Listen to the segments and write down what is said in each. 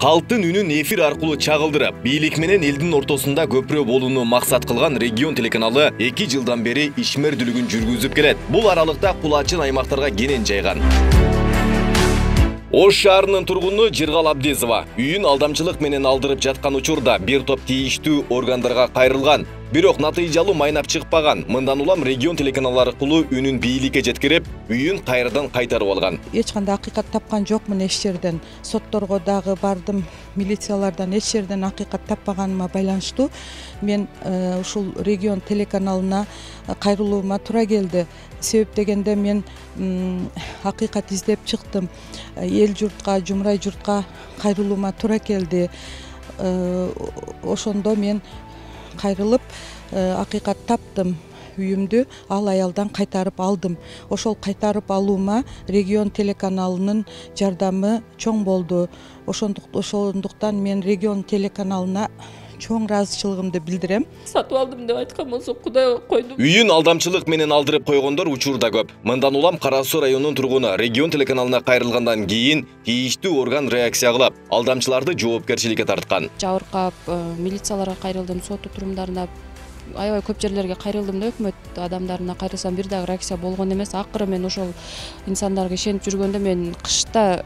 Халктын үнүн эфир аркылуу чагылдырып, бийлик менен элдин ортосунда көпүрө болууну максат кылган регион телеканалы 2 жылдан бери ишмердүүлүгүн жүргүзүп келет. Бул аралыкта кулачын аймактарга кенен жайган. Ош шаарынын тургуну Жыргал Абдезова үйүн алдамчылык менен алдырып жаткан учурда бир топ тийиштүү органдарга кайрылган. Бирок натыйжалуу майнап чыкпаган. Мындан улам регион телеканалы аркылуу үнүн бийликке жеткирип, үйүн кайрадан кайтарып алган. Эч кандай акыйкат тапкан жокмун эч жерден. Сотторго дагы бардым, милициялардан эч жерден акыйкат таппаганыма байланыштуу мен ушул регион телеканалына кайрылуума туура келди. Себеп дегенде мен акыйкат издеп чыктым. Эл журтка, жумрай журтка кайрылуума туура келди. Ошондо мен кайрылып акыйкат таптым. Үйүмдү ал аялдан кайтарып алдым. Ошол кайтарып алуума регион телеканалынын жардамы чоң болду. Ошондуктан мен регион телеканалына чоң ыраазычылыгымды билдирем. Сатып алдым деп айткан болсо Кудайга койдум. Үйүн алдамчылык менен алдырып койгондор учурда көп. Мындан улам Кара Суу районунун тургуну регион телеканалына кайрылгандан кийин тийиштүү орган реакция кылып, алдамчыларды жоопкерчиликке тарткан. Жабыркап, милицияларга кайрылдым, сот отурумдарына аябай көп жерлерге кайрылдым да, өкмөт адамдарына кайрылсам бир дагы реакция болгон эмес. Акыры мен ошол инсандарга ишенип жүргөндө мен кышта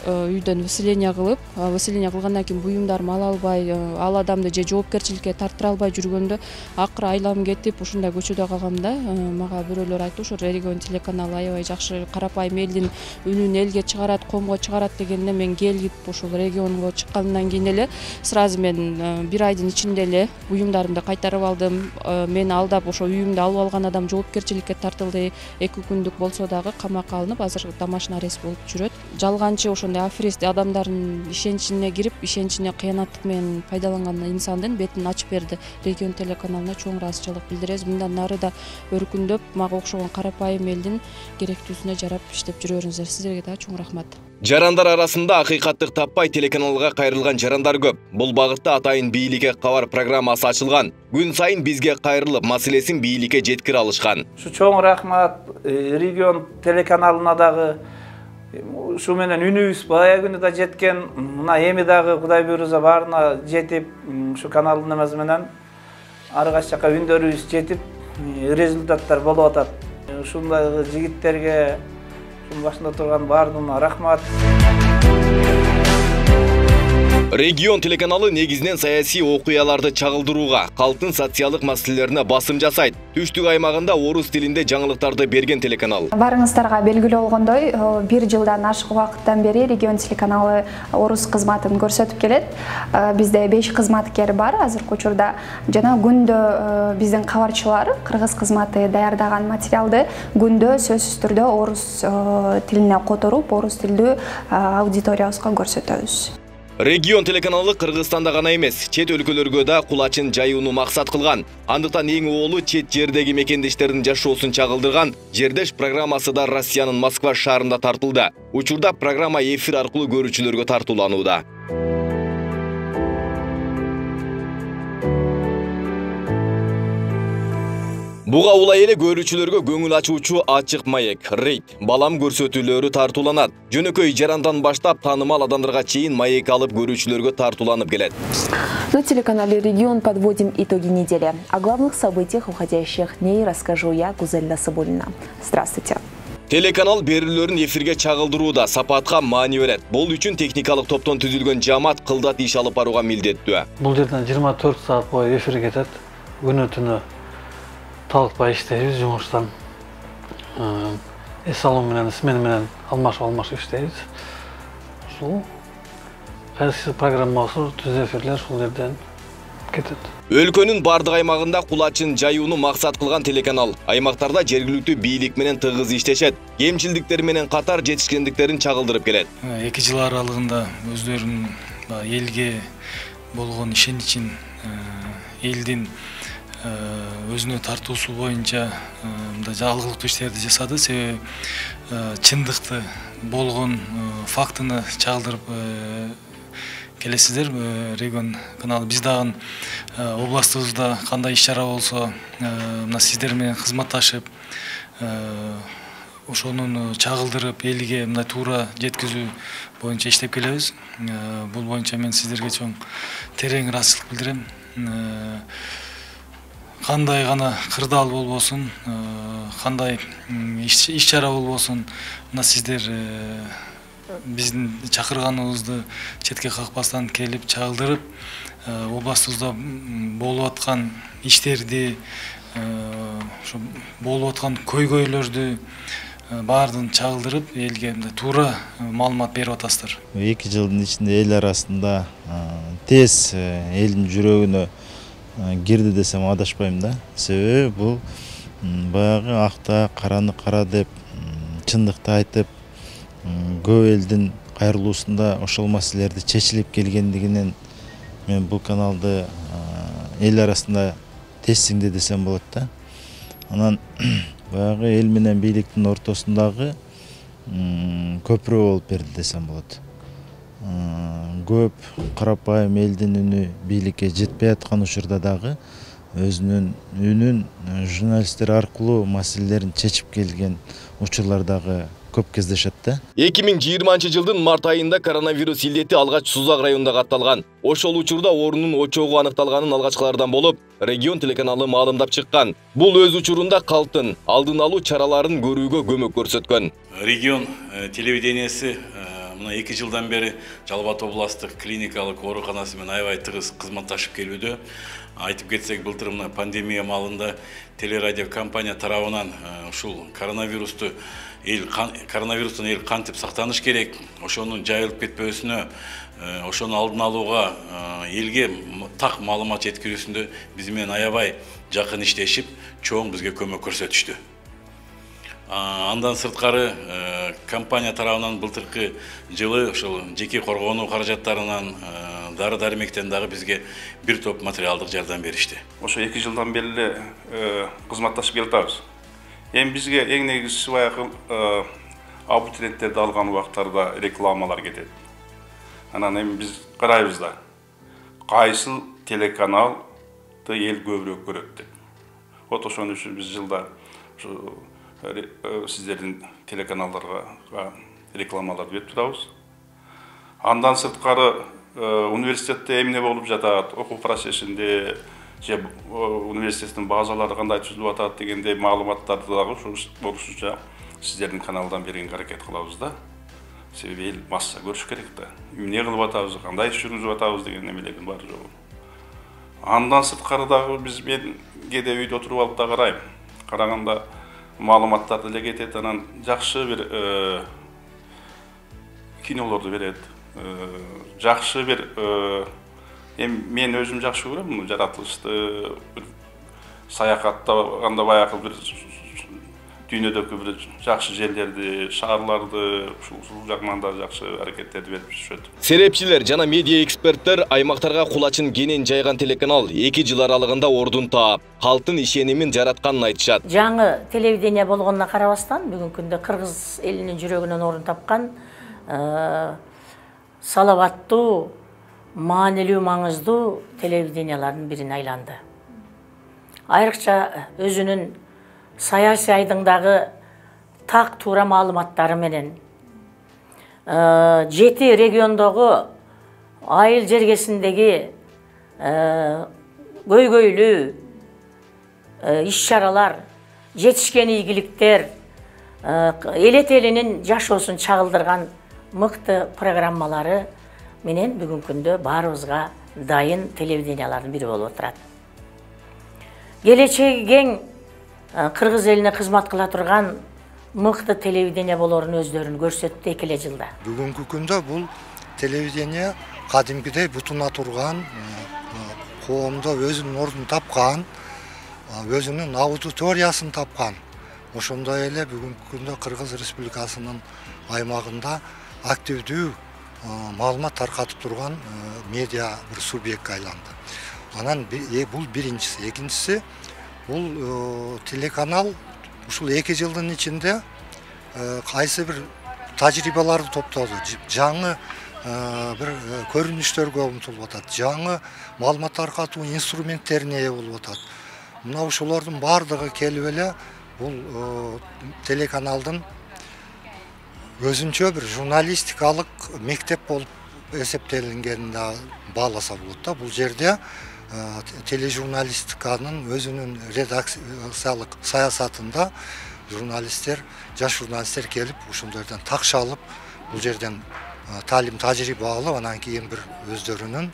үйдөн выселение кылгандан кийин буюмдарымды ала албай, ал адамды же жоопкерчиликке тартыра албай жүргөндө акыры айлам кетип ушундай көчөдө калгам да. Мага бирөөлөр айтты, ошо регион телеканалы аябай жакшы, карапайым элдин үнүн элге чыгарат, коомго чыгарат дегенде мен келип ошол регионго чыккандан кийин эле сразу мен бир айдын ичинде эле буюмдарымды кайтарып алдым. Мени алдап ошо үйүмдү алып алган адам жоопкерчиликке тартылды. 2 күндүк болсо дагы камакка алынып, азыр домашний арест болуп жүрөт. Жалганчы ошондой аферист адамдардын ишеничине кирип, ишеничине кыянаттык менен пайдаланган инсандын бетин ачып берди. Регион телеканалына чоң ыраазычылык билдиребиз. Мындан нары да өркүндөп, мага окшогон карапайым элдин керектүүсүнө жарап иштеп жүрө бериңиздер. Сиздерге да чоң рахмат. Жарандар арасында акыйкаттык таппай телеканалга кайрылган жарандар көп. Бул багытта атайын бийликке кабар программасы ачылган. Күн сайын бизге кайрылып, маселесин бийликке жеткире алышкан. Ушу чоң рахмат регион телеканалына дагы. Ушу менен үнүбүз бая күнү да жеткен. Мына эми дагы Кудай буйруза баарына жетип, ушу каналдын эмеси менен ары качакка үндөрүбүз жетип, результаттар болуп атат. Ушундай жигиттерге, ушунун башында турган баарына рахмат. Регион телеканалы негизинен саясий окуяларды чагылдырууга, калктын социалдык маселелерине басым жасайт. Түштүк аймагында орус тилинде жаңылыктарды берген телеканал. Барыңыздарга белгилүү болгондой, 1 жылдан ашык убакыттан бери регион телеканалы орус кызматын көрсөтүп келет. Бизде 5 кызматкер бар азыркы учурда. Жана күндө биздин кабарчылар кыргыз кызматы даярдаган материалды күндө сөзсүз түрдө орус тилине которуп, орус тилдүү аудиториябызга көрсөтөбүз. Регион телеканалы Кыргызстанда гана эмес, чет өлкөлөргө да кулачын жайууну максат кылган. Андыктан эң оолу чет жердеги мекендештердин жашоосун чагылдырган Жердеш программасы да Россиянын Москва шаарында тартылды. Учурда программа эфир аркылуу көрүүчүлөргө тартууланууда. Буга улай эле көрүүчүлөргө көңүл ачуучу ачык маек, рейд, балам көрсөтүүлөрү тартууланат. Жөнөкөй жарандан баштап таанымал адамдарга чейин маек алып көрүүчүлөргө тартууланып келет. На телеканале «Регион» подводим итоги недели. О главных событиях уходящих дней расскажу я, Гузель Насыбуллина. Здравствуйте. Телеканал берүүлөрүн эфирге чагылдырууда сапатка маани берет. Бул үчүн техникалык топтон түзүлгөн жамаат кылдат иш алып барууга милдеттүү. Бул жерден 24 саат бою эфир кетет. Күнү түнү талыкпай иштейбиз жумуштан. Эс алуу менен, смена менен алмашып иштейбиз. Ушул кайсы программасы түз эфирлер ушул жерден кетет. Өлкөнүн бардык аймагында кулачын жайууну максат кылган телеканал. Аймактарда жергиликтүү бийлик менен тыгыз иштешет. Кемчилдиктер менен катар жетишкендиктерин чагылдырып келет. 2 жыл аралыгында өздөрүнүн элге болгон ишеничин, элдин өзүнө тартуусу боюнча алгылыктуу иштерди жасады. Себеби чындыкты болгон фактыны чагылдырып келесиздер. Регион каналы биз дагы областыбызда кандай иш чара болсо, мына сиздер менен кызматташып ошонун чагылдырып элге мындай туура жеткизүү боюнча иштеп келебиз. Бул боюнча мен сиздерге чоң терең ыраазычылык билдирем. Кандай гана кырдаал болбосун, кандай иш чара болбосун, мына сиздер биздин чакырганыбызды четке какпастан келип чагылдырып, областыбызда болуп аткан иштерди, ошо болуп аткан көйгөйлөрдү баардыгын чагылдырып, элге туура маалымат берип атасыздар. 2 жылдын ичинде эл арасында тез элдин жүрөгүнө кирди десем адашпайм да. Себеби бул баягы акта караны кара деп чындыкты айтып, көп элдин кайрылуусунда ошол маселелерди чечилип келгендигинен мен бул каналды эл арасында тез сиңди десем болот да. Анан баягы эл менен бийликтин ортосундагы көпүрө болуп берди десем болот. Көп карапайым элдин үнү бийликке жетпей аткан учурда дагы өзүнүн үнүн журналисттер аркылуу маселелерин чечип келген учурлар дагы көп кездешет да. 2020 жылдын март айында коронавирус илдети алгач Сузак районунда катталган. Ошол учурда орунун очогу аныкталганын алгачкылардан болуп, регион телеканалы маалымдап чыккан. Бул өз учурунда калктын алдын алуу чараларын көрүүгө көмөк көрсөткөн. Регион телевидениясы мына 2 жылдан бери Жалал Абад областык клиникалык ооруканасы менен аябай тыгыз кызматташып келүүдө. Айтып кетсек, былтыр мына пандемия маалында телерадио компания тарабынан ушул коронавирустан эл кантип сактаныш керек, ошонун жайылып кетпөсүнө, ошону алдын алууга, элге так маалымат жеткирүүсүндө биз менен аябай жакын иштешип, чоң бизге көмөк көрсөтүштү. Андан сырткары компания тарабынан былтыркы жылы ошол жеке коргонуу каражаттарынан, дары-дармектен дагы бизге бир топ материалдык жардам беришти. Ошо 2 жылдан бери кызматташып келатабыз. Эми бизге эң негизгиси баягы абитуриенттерди алган убактарда рекламалар кетет. Анан эми биз карайбыз да. Кайсыл телеканалды эл көбүрөөк көрөт деп. Вот ошон үчүн биз жылда сиздердин телеканалдарга рекламалар берип турабыз. Андан сырткары университетте эмне болуп жатат, окуу процессинде же университеттин базалары кандай түзүлүп атат дегендей маалыматтарды дагы болушунча сиздердин каналдан беренге аракет кылабыз да. Себеби эл масса көрүш керек да. Эмне кылып атабыз, кандай иш жүргүзүп атабыз деген эмелердин баары жок. Андан сырткары дагы мен кээде үйдө отуруп алып да карайм. Караганда маалыматтар деле кетет, анан жакшы бир кинолорду берет. Жакшы бир мен өзүм жакшы көрөм жаратылышты, саякаттаганда баягы бир дүйнөдөгү бир жакшы жерлерди, шаарларды ушул жагынан да жакшы аракеттерди берип жүрүшөт. Серепчилер жана медиа эксперттер аймактарга кулачын кенен жайган телеканал 2 жыл аралыгында ордун таап, калктын ишенимин жаратканын айтышат. Жаңы телевидение болгонуна карабастан бүгүнкү күндө кыргыз элинин жүрөгүнөн орун тапкан салаваттуу, маанилүү, маңыздуу телевидениялардын бирине айланды. Айрыкча өзүнүн саясий айдыңдагы так туура маалыматтары менен 7 региондогу айыл жергесиндеги көйгөйлүү иш-чаралар, жетишкен ийгиликтер, элет элинин жашоосун чагылдырган мыкты программалары менен бүгүнкү күндө баарыбызга дайын телевидениялардын бири болуп отурат. Келечеги кең кыргыз элине кызмат кыла турган мыкты телевидение болорун өздөрүн көрсөттү 2 жылда. Бүгүнкү күндө бул телевидение кадимкидей бутуна турган, коомдо өзүнүн ордун тапкан, өзүнүн аудиториясын тапкан. Ошондой эле бүгүнкү күндө Кыргыз Республикасынын аймагында активдүү маалымат таркатып турган медиа бир субъектке айланды. Анан бул биринчиси, экинчиси бул телеканал ушул 2 жылдын ичинде кайсы бир тажрыйбаларды топтоду, жаңы бир көрүнүштөргө умтулуп атат, жаңы маалымат таркатуу инструменттерине ээ болуп атат. Мына ушулардын баардыгы келип эле бул телеканалдын өзүнчө бир журналистикалык мектеп болуп эсептелингенин да бааласа болот да. Бул жерде тележурналистиканын өзүнүн редакциялык саясатында жаш журналисттер келип ушундайдан такша алып, бул жерден таалим тажрыйба алып, анан кийин бир өздөрүнүн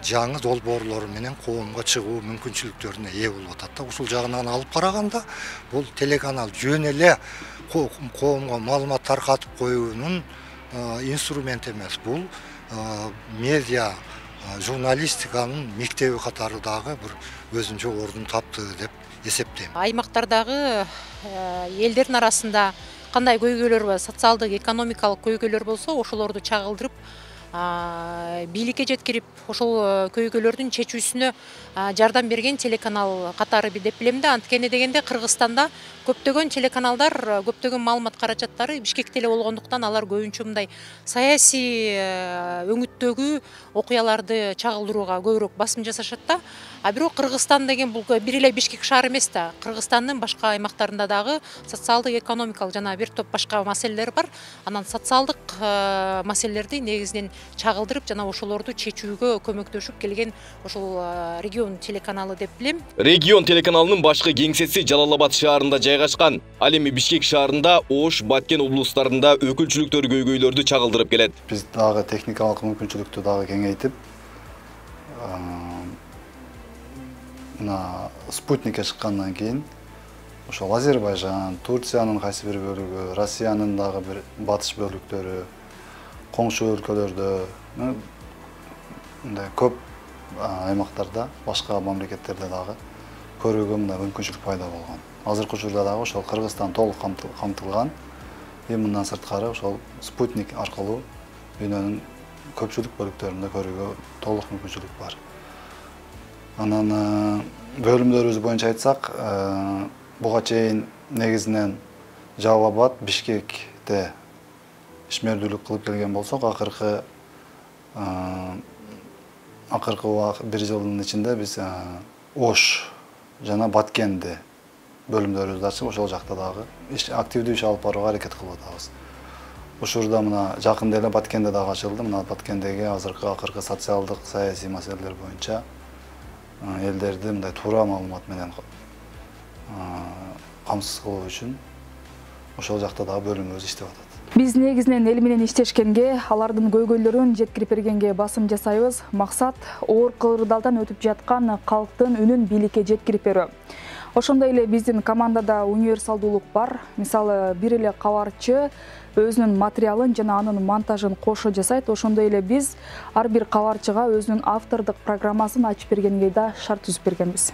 жаңы долбоорлору менен коомго чыгуу мүмкүнчүлүктөрүнө ээ болуп атат да. Ушул жагынан алып караганда бул телеканал жөн эле коомго маалымат таркатып коюунун инструмент эмес. Бул медиа журналистиканын мектеби катары дагы бир өзүнчө ордун тапты деп эсептейм. Аймактардагы элдердин арасында кандай көйгөйлөр бар, социалдык, экономикалык көйгөйлөр болсо, ошолорду чагылдырып, бийликке жеткирип, ошол көйгөйлөрдүн чечүүсүнө жардам берген телеканал катары деп билем да. Анткени дегенде Кыргызстанда көптөгөн телеканалдар, көптөгөн маалымат каражаттары Бишкекте эле болгондуктан алар көбүнчө мындай саясий өңүттөгү окуяларды чагылдырууга көбүрөөк басым жасашат да. А бирок Кыргызстан деген бул бир эле Бишкек шаар эмес да. Кыргызстандын башка аймактарында дагы социалдык, экономикалык жана бир топ башка маселелер бар. Анан социалдык маселелерди негизинен чагылдырып жана ошолорду чечүүгө көмөктөшүп келген ошол регион телеканалы деп билем. Регион телеканалынын башкы кеңсеси Жалал-Абад шаарында жайгашкан. Ал эми Бишкек шаарында, Ош, Баткен облустарында өкүлчүлүктөр көйгөйлөрдү чагылдырып келет. Биз дагы техникалык мүмкүнчүлүктү дагы кеңейтип, мына спутникке чыккандан кийин ошол Азербайжан, Турциянын кайсы бир бөлүгү, Россиянын дагы бир батыш бөлүктөрү, коңшу өлкөлөрдө, мындай көп аймактарда, башка мамлекеттерде дагы көрүүгө мындай мүмкүнчүлүк пайда болгон. Азыркы учурда дагы ошол Кыргызстан толук камтылган. Мындан сырткары ошол спутник аркылуу дүйнөнүн көпчүлүк бөлүктөрүндө көрүүгө толук мүмкүнчүлүк бар. Анан бөлүмдөрүбүз боюнча айтсак, буга чейин негизинен Жалал-Абад, Бишкекте ишмердүүлүк кылып келген болсок, акыркы бир жылдын ичинде биз Ош жана Баткенде бөлүмдөрүбүздү ачып, ошол жакта дагы активдүү иш алып барууга аракет кылып атабыз. Ушурда мына жакында эле Баткенде дагы ачылды. Мына Баткендеги акыркы социалдык, саясий маселелер боюнча элдерди мындай туура маалымат менен камсыз кылуу үчүн ошол жакта дагы бөлүмүбүз иштеп атат. Биз негизинен эл менен иштешкенге, алардын көйгөйлөрүн жеткирип бергенге басым жасайбыз. Максат оор кырдаалдан өтүп жаткан калктын үнүн бийликке жеткирип берүү. Ошондой эле биздин командада универсалдуулук бар. Мисалы, бир эле кабарчы өзүнүн материалын жана анын монтажын кошо жасайт. Ошондой эле биз ар бир кабарчыга өзүнүн автордук программасын ачып бергенге да шарт түзүп бергенбиз.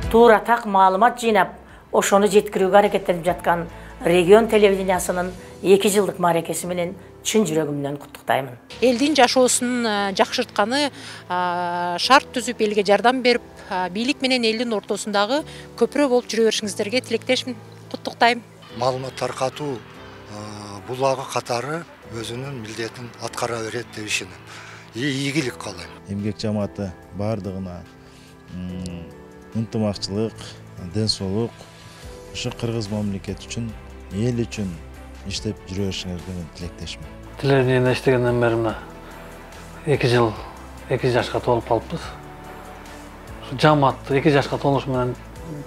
Туура так маалымат жыйнап, ошону жеткирүүгө аракеттенип жаткан регион телевидениясынын 2 жылдык мааракеси менен чын жүрөгүмдөн куттуктаймын. Элдин жашоосун жакшыртканы, шарт түзүп элге жардам берип, бийлик менен элдин ортосундагы көпүрө болуп жүрө беришиңиздерге тилектешмин. Куттуктайм. Маалымат таркатуу булагы катары өзүнүн милдетин аткара берет деп ишенем. Ийгилик каалайм. Эмгек жамааты бардыгына ынтымакчылык, ден соолук, ушу кыргыз мамлекет үчүн, эл үчүн иштеп жүрө беришиңерге мен тилектешмин. Телевидениеде иштегенден бери мына 2 жашка толуп калыппыз. Жамаатты 2 жашка толушу менен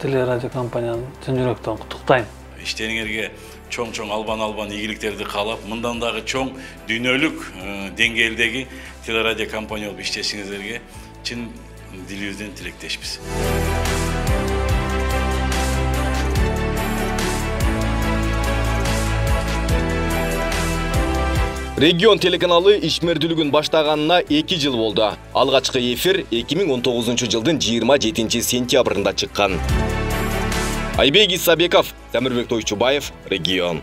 телерадио компаниянын чын жүрөктөн куттуктайм. Иштениңерге чоң албан ийгиликтерди каалап, мындан дагы чоң дүйнөлүк деңгээлдеги телерадио компания болуп иштешиңиздерге чын дилибизден тилектешпиз. Регион телеканалы ишмердүүлүгүн баштаганына 2 жыл болду. Алгачкы эфир 2019 жылдын 27 сентябрында чыккан. Айбек Исабеков, Замирбек Тойчубаев, Регион.